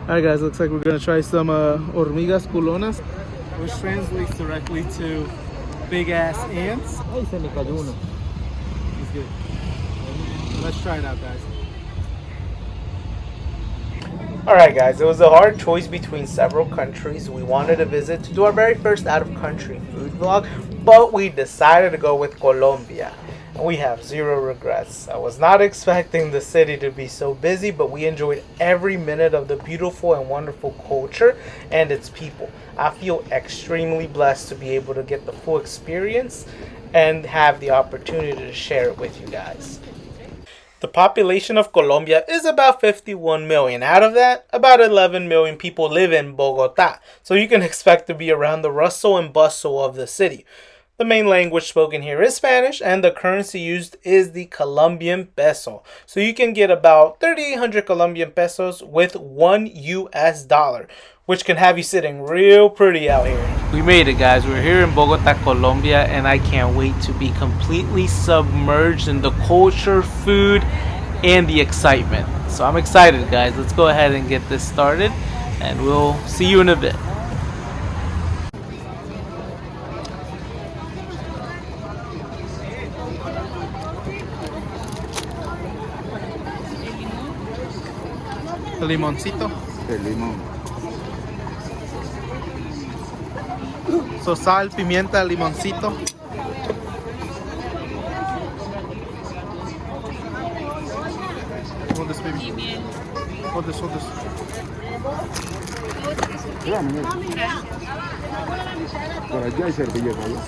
Alright guys, looks like we're gonna try some Hormigas Culonas, which translates directly to big ass ants. Ay, se me cayó uno. It's good. Let's try it out, guys. Alright guys, it was a hard choice between several countries we wanted to visit to do our very first out of country food vlog, but we decided to go with Colombia. And we have zero regrets. I was not expecting the city to be so busy, but we enjoyed every minute of the beautiful and wonderful culture and its people. I feel extremely blessed to be able to get the full experience and have the opportunity to share it with you guys. The population of Colombia is about 51 million. Out of that, about 11 million people live in Bogota. So you can expect to be around the rustle and bustle of the city. The main language spoken here is Spanish, and the currency used is the Colombian peso. So you can get about 3,800 Colombian pesos with $1 US, which can have you sitting real pretty out here. We made it, guys. We're here in Bogota, Colombia, and I can't wait to be completely submerged in the culture, food, and the excitement. So I'm excited, guys. Let's go ahead and get this started, and we'll see you in a bit. El limoncito. El limón. So sal, pimienta, limoncito. Hold this, baby. Hold this, hold this. Por allá hay servilleta, ¿ya?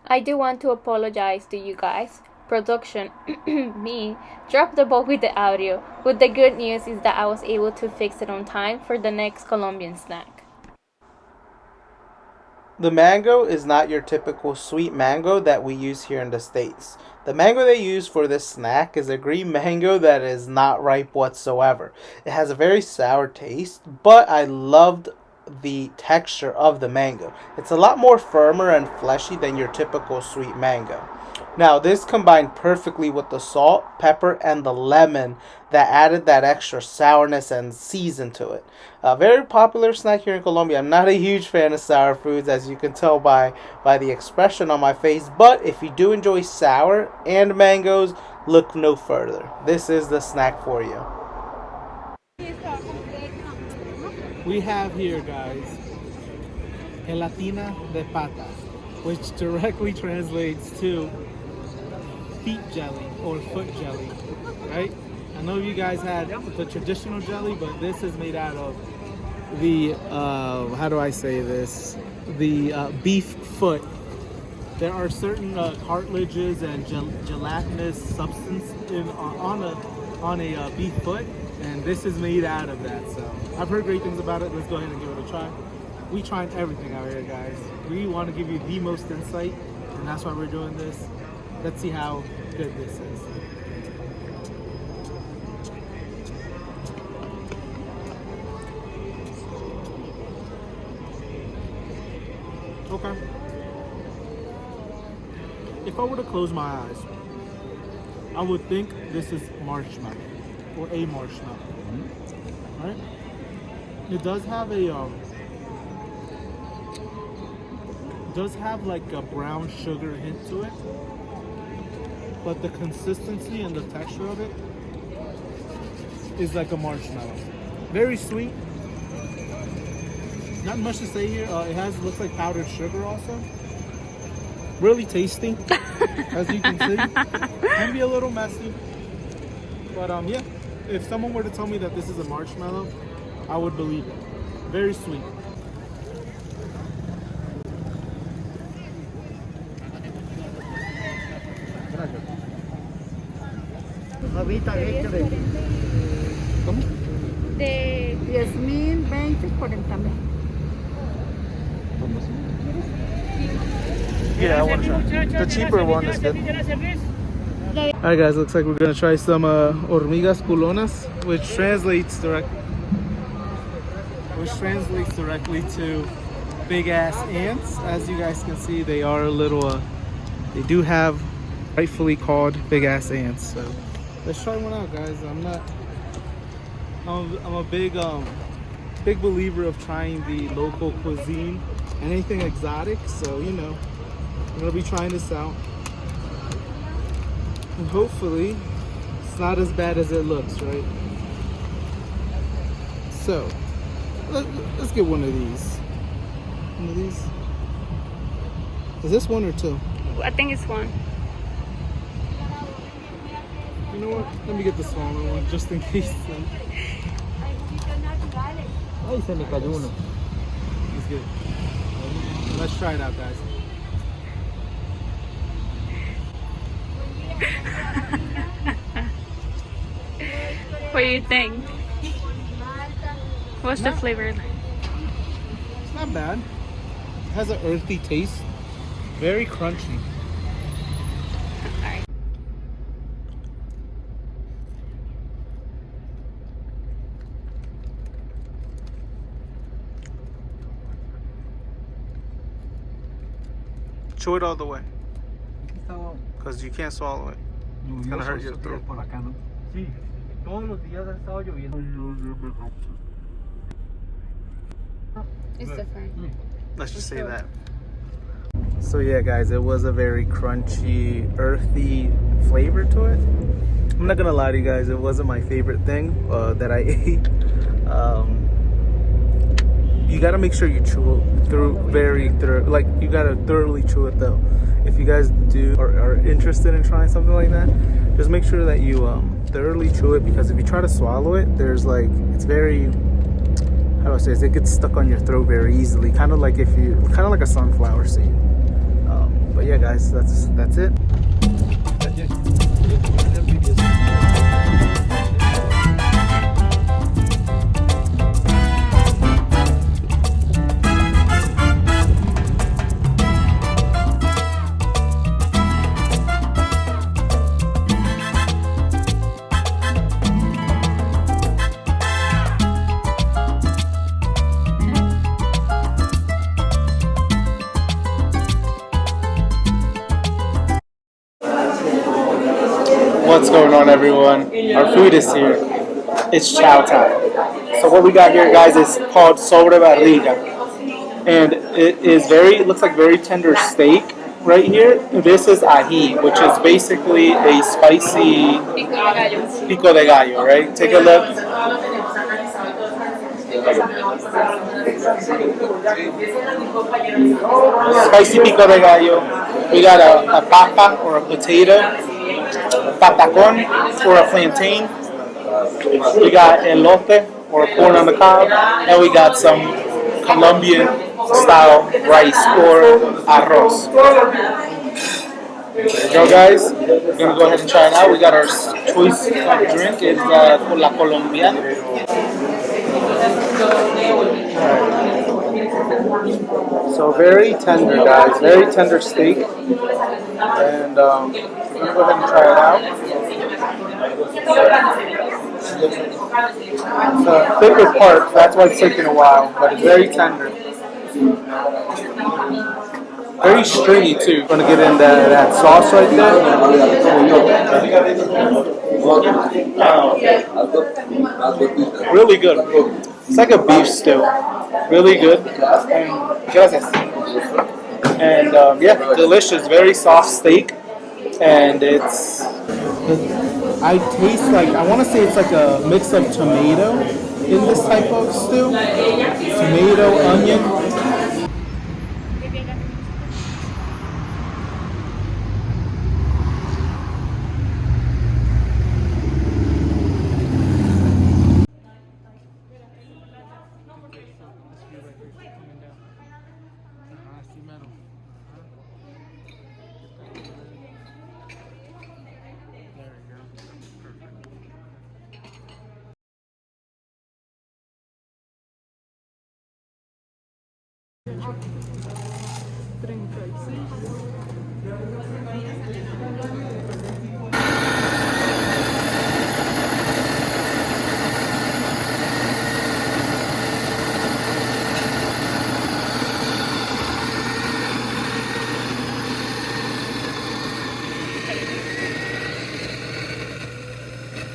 I do want to apologize to you guys. Production, me, dropped the ball with the audio, but the good news is that I was able to fix it on time for the next Colombian snack. The mango is not your typical sweet mango that we use here in the States. The mango they use for this snack is a green mango that is not ripe whatsoever. It has a very sour taste, but I loved the texture of the mango. It's a lot more firmer and fleshy than your typical sweet mango. Now, this combined perfectly with the salt, pepper, and the lemon that added that extra sourness and season to it. A very popular snack here in Colombia. I'm not a huge fan of sour foods, as you can tell by the expression on my face, but if you do enjoy sour and mangoes, look no further. This is the snack for you. We have here, guys, gelatina de pata, which directly translates to feet jelly or foot jelly, right? I know you guys had the traditional jelly, but this is made out of the, how do I say this? The beef foot. There are certain cartilages and gelatinous substance on a beef foot, and this is made out of that. So I've heard great things about it. Let's go ahead and give it a try. We tried everything out here, guys. We want to give you the most insight, and that's why we're doing this. Let's see how good this is. Okay. If I were to close my eyes, I would think this is marshmallow or a marshmallow. Right? It does have like a brown sugar hint to it, but the consistency and the texture of it is like a marshmallow. Very sweet. Not much to say here. It looks like powdered sugar also. Really tasty, as you can see. Can be a little messy, but yeah. If someone were to tell me that this is a marshmallow, I would believe it. Very sweet. ¿Cómo? De 10,000, 20, 40,000. Yeah, I want to try. The cheaper one is good. Alright guys, looks like we're going to try some Hormigas Culonas, which translates directly to big ass ants. As you guys can see, they are a little, they do have rightfully called big ass ants. So let's try one out, guys. I'm a big big believer of trying the local cuisine, anything exotic. So, you know, I'm gonna be trying this out. And hopefully, it's not as bad as it looks, right? So, let's get one of these. One of these. Is this one or two? I think it's one. You know what? Let me get the smaller one just in case. Ahí se me cayó uno. It's good. Let's try it out, guys. What do you think? What's the flavor? It's not bad. It has an earthy taste. Very crunchy. Alright. Chew it all the way. Because you can't swallow it. It's gonna hurt your throat. Por acá, ¿no? Sí, todos los días ha estado lloviendo. It's different. Let's just say that. So yeah, guys, it was a very crunchy, earthy flavor to it. I'm not gonna lie to you guys, it wasn't my favorite thing that I ate. You gotta make sure you chew it through, like you gotta thoroughly chew it though. If you guys are interested in trying something like that, just make sure that you thoroughly chew it, because if you try to swallow it, there's like, it's very, how do I say this? It gets stuck on your throat very easily, kind of like a sunflower seed. But yeah, guys, that's it. What's going on, everyone? Our food is here. It's chow time. So what we got here, guys, is called sobre barriga, and it looks like very tender steak right here. This is ají, which is basically a spicy pico de gallo, right? Take a look. Spicy pico de gallo. We got a papa or a potato, patacon or a plantain. We got elote or corn on the cob, and we got some Colombian style rice or arroz. There you go, guys. We're gonna go ahead and try it out. We got our choice of drink. It's Hola, Colombian. So very tender, guys. Very tender steak. And we're gonna go ahead and try it out. It's a thicker part, that's why it's taking a while, but it's very tender. Very stringy too. Gonna get in that sauce right there. Really good. It's like a beef stew. Really good. And yeah, delicious. Very soft steak. And I taste like, I want to say it's like a mix of tomato in this type of stew. Tomato, onion.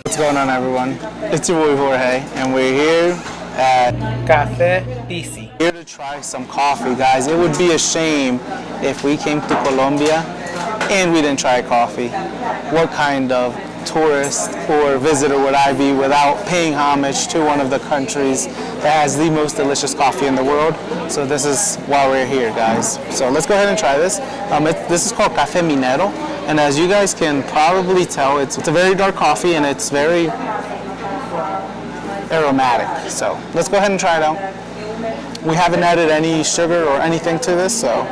What's going on, everyone? It's your boy Jorge, and we're here at Café Pisi. here to try some coffee, guys. It would be a shame if we came to Colombia and we didn't try coffee. What kind of tourist or visitor would I be without paying homage to one of the countries that has the most delicious coffee in the world? So this is why we're here, guys. So let's go ahead and try this. This is called Café Minero, and as you guys can probably tell, it's a very dark coffee and it's very aromatic. So let's go ahead and try it out. We haven't added any sugar or anything to this, so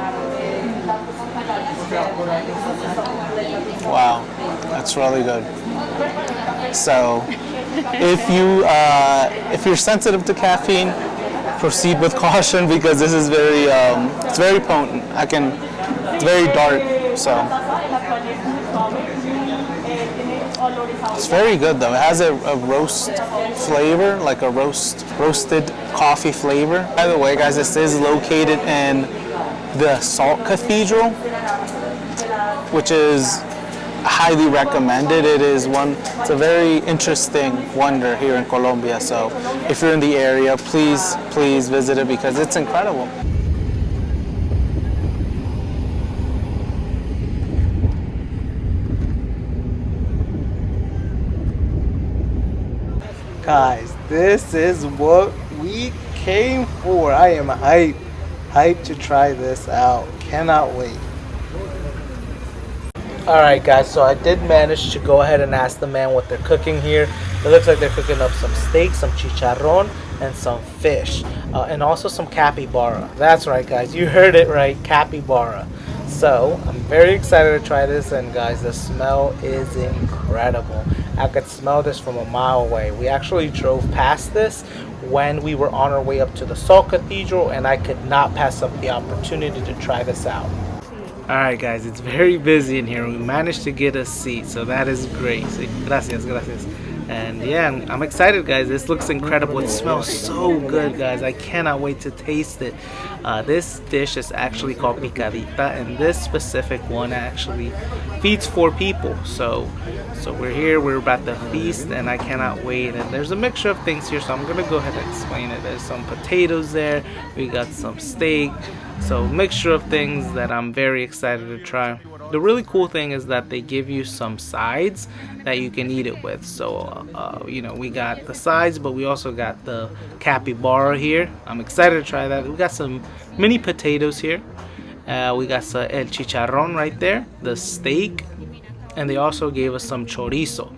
wow, that's really good. So if you're sensitive to caffeine, proceed with caution because this is it's very potent. It's very dark, so it's very good though. It has a roast flavor, like a roasted coffee flavor. By the way, guys, this is located in the Salt Cathedral, which is highly recommended. It's a very interesting wonder here in Colombia. So if you're in the area, please visit it because it's incredible. Guys, this is what we came for. I am hyped to try this out. Cannot wait. Alright guys, so I did manage to go ahead and ask the man what they're cooking here. It looks like they're cooking up some steak, some chicharron, and some fish. And also some capybara. That's right guys, you heard it right, capybara. So, I'm very excited to try this, and guys, the smell is incredible. I could smell this from a mile away. We actually drove past this when we were on our way up to the Salt Cathedral, and I could not pass up the opportunity to try this out. Alright guys, it's very busy in here. We managed to get a seat, so that is great. Gracias. And yeah, I'm excited guys. This looks incredible. It smells so good guys. I cannot wait to taste it. This dish is actually called picadita, and this specific one actually feeds 4 people. So we're here, we're about to feast, and I cannot wait. And there's a mixture of things here, so I'm gonna go ahead and explain it. There's some potatoes there, we got some steak, so mixture of things that I'm very excited to try. The really cool thing is that they give you some sides that you can eat it with. So you know, we got the sides, but we also got the capybara here. I'm excited to try that. We got some mini potatoes here. We got el chicharron right there, the steak, and they also gave us some chorizo.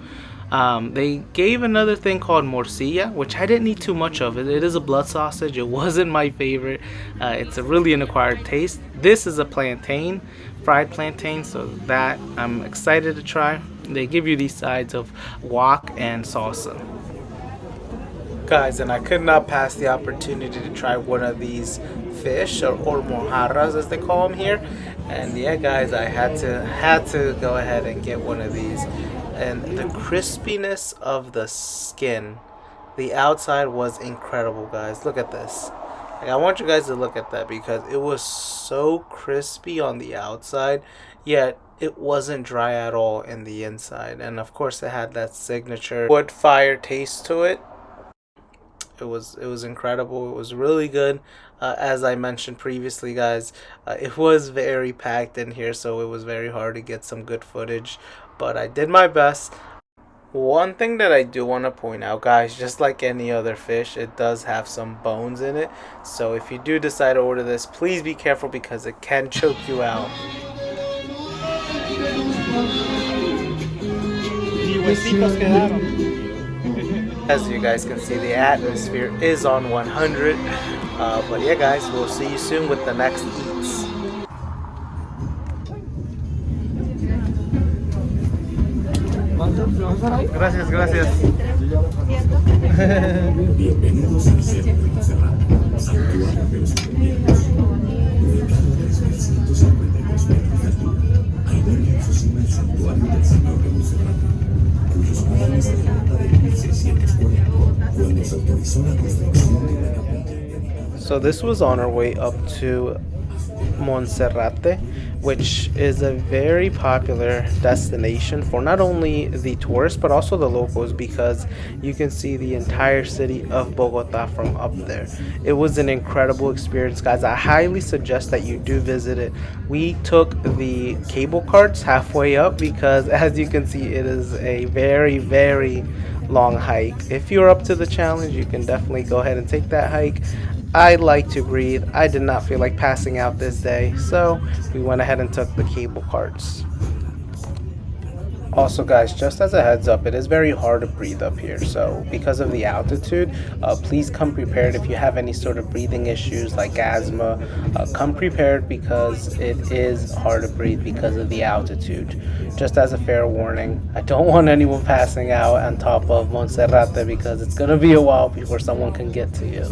They gave another thing called morcilla, which I didn't eat too much of. It is a blood sausage. It wasn't my favorite. It's a really an acquired taste. This is a plantain, fried plantain, so that I'm excited to try. They give you these sides of guac and salsa. Guys, and I could not pass the opportunity to try one of these fish, or mojarras as they call them here. And yeah guys, I had to go ahead and get one of these. And the crispiness of the skin, the outside was incredible guys. Look at this. Like, I want you guys to look at that because it was so crispy on the outside, yet it wasn't dry at all in the inside. And of course it had that signature wood fire taste to it. It was incredible. It was really good. As I mentioned previously guys, it was very packed in here, so it was very hard to get some good footage, but I did my best. One thing that I do want to point out guys, just like any other fish, it does have some bones in it, so if you do decide to order this, please be careful because it can choke you out. As you guys can see, the atmosphere is on 100. But yeah guys, we'll see you soon with the next eats. Gracias. Bienvenidos al Centro de Monserrate, santuario de los Colombianos. Ubicado a 352 metros de altura, alberga en su cima el santuario del Señor de Monserrate, cuyos orígenes se remontan en 1640, cuando se autorizó la construcción de una capilla dedicada. So this was on our way up to Monserrate. which is a very popular destination for not only the tourists but also the locals, because you can see the entire city of Bogota from up there. It was an incredible experience, guys. I highly suggest that you do visit it. We took the cable carts halfway up because, as you can see, it is a very, very long hike. If you're up to the challenge, you can definitely go ahead and take that hike. I like to breathe. I did not feel like passing out this day, so we went ahead and took the cable carts. Also, guys, just as a heads up, it is very hard to breathe up here. So because of the altitude, please come prepared. If you have any sort of breathing issues like asthma, come prepared, because it is hard to breathe because of the altitude. Just as a fair warning, I don't want anyone passing out on top of Monserrate, because it's going to be a while before someone can get to you.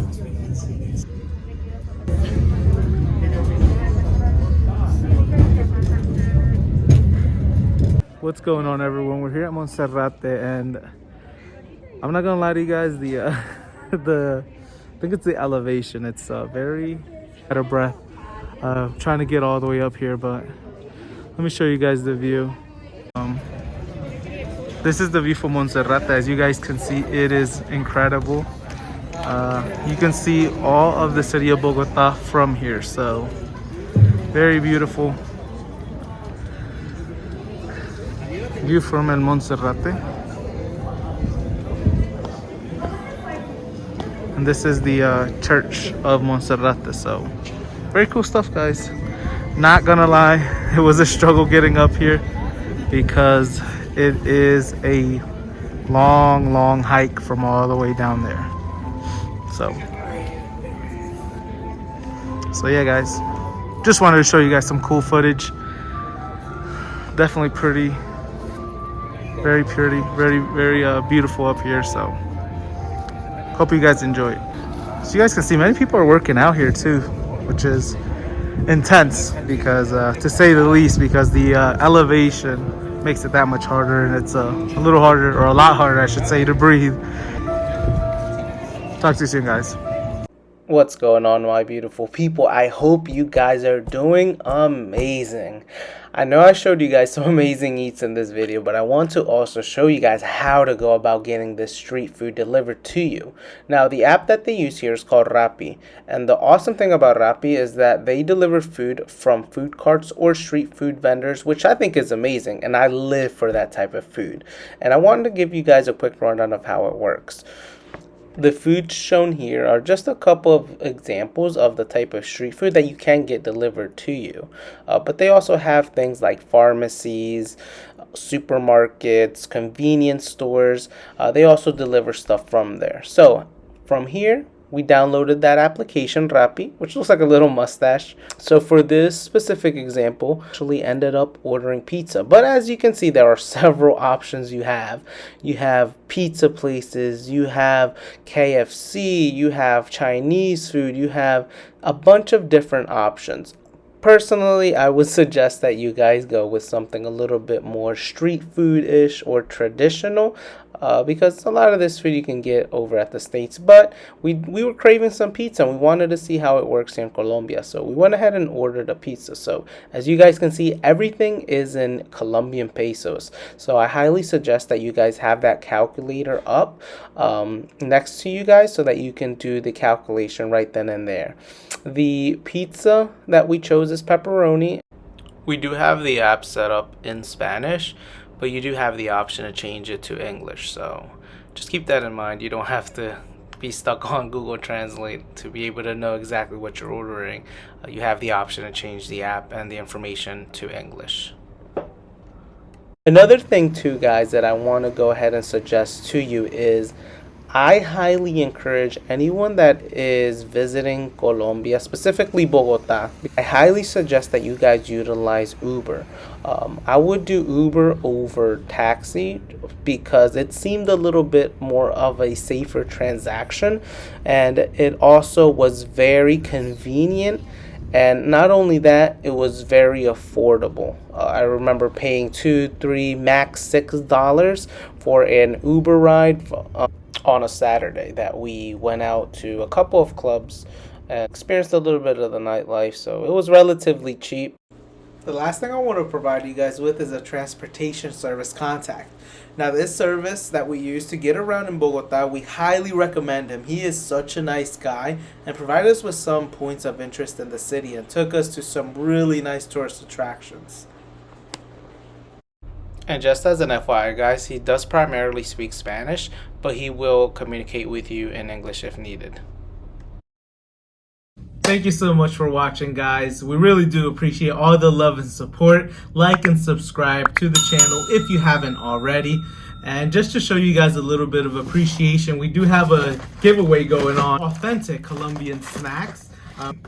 What's going on, everyone? We're here at Monserrate, and I'm not gonna lie to you guys, the I think it's the elevation. It's very out of breath trying to get all the way up here, but let me show you guys the view. This is the view from Monserrate. As you guys can see, it is incredible. You can see all of the city of Bogota from here, so very beautiful view from El Monserrate. And this is the church of Monserrate. So very cool stuff, guys. Not gonna lie, it was a struggle getting up here because it is a long hike from all the way down there. So yeah, guys, just wanted to show you guys some cool footage. Definitely pretty, very pretty, very beautiful up here. So hope you guys enjoy it. So you guys can see many people are working out here too, which is intense, because to say the least, because the elevation makes it that much harder, and it's a little harder, or a lot harder I should say, to breathe. Talk to you soon, guys. What's going on, my beautiful people? I hope you guys are doing amazing. I know I showed you guys some amazing eats in this video, but I want to also show you guys how to go about getting this street food delivered to you. Now, the app that they use here is called Rappi, and the awesome thing about Rappi is that they deliver food from food carts or street food vendors, which I think is amazing, and I live for that type of food. And I wanted to give you guys a quick rundown of how it works. The foods shown here are just a couple of examples of the type of street food that you can get delivered to you. But they also have things like pharmacies, supermarkets, convenience stores. They also deliver stuff from there. So from here, we downloaded that application, Rappi, which looks like a little mustache. So for this specific example, actually ended up ordering pizza. But as you can see, there are several options you have. You have pizza places, you have KFC, you have Chinese food, you have a bunch of different options. Personally, I would suggest that you guys go with something a little bit more street food-ish or traditional, because a lot of this food you can get over at the States. But we were craving some pizza, and we wanted to see how it works here in Colombia. So we went ahead and ordered a pizza. So as you guys can see, everything is in Colombian pesos. So I highly suggest that you guys have that calculator up next to you guys, so that you can do the calculation right then and there. The pizza that we chose is pepperoni. We do have the app set up in Spanish, but you do have the option to change it to English. So just keep that in mind. You don't have to be stuck on Google Translate to be able to know exactly what you're ordering. You have the option to change the app and the information to English. Another thing too, guys, that I want to go ahead and suggest to you is I highly encourage anyone that is visiting Colombia, specifically Bogota, I highly suggest that you guys utilize Uber. I would do Uber over taxi because it seemed a little bit more of a safer transaction, and it also was very convenient. And not only that, it was very affordable. I remember paying $2, $3, max $6 for an Uber ride on a Saturday that we went out to a couple of clubs and experienced a little bit of the nightlife. So it was relatively cheap. The last thing I want to provide you guys with is a transportation service contact. Now, this service that we use to get around in Bogota, we highly recommend him. He is such a nice guy and provided us with some points of interest in the city and took us to some really nice tourist attractions. And just as an FYI, guys, he does primarily speak Spanish, but he will communicate with you in English if needed. Thank you so much for watching, guys. We really do appreciate all the love and support. Like and subscribe to the channel if you haven't already. And just to show you guys a little bit of appreciation, we do have a giveaway going on. Authentic Colombian snacks.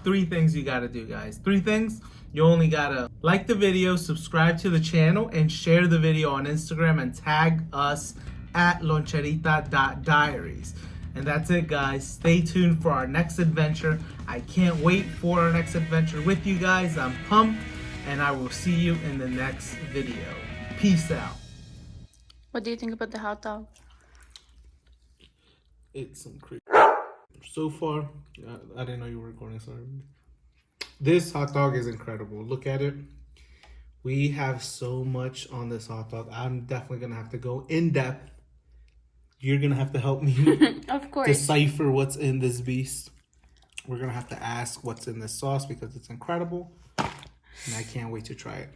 3 things you gotta do, guys. 3 things. You only gotta like the video, subscribe to the channel, and share the video on Instagram and tag us at loncherita.diaries. And that's it, guys. Stay tuned for our next adventure. I can't wait for our next adventure with you guys. I'm pumped, and I will see you in the next video. Peace out. What do you think about the hot dog? It's some crazy. So far, I didn't know you were recording, sorry. This hot dog is incredible. Look at it. We have so much on this hot dog. I'm definitely going to have to go in depth. You're going to have to help me Of course. decipher what's in this beast. We're going to have to ask what's in this sauce because it's incredible. And I can't wait to try it.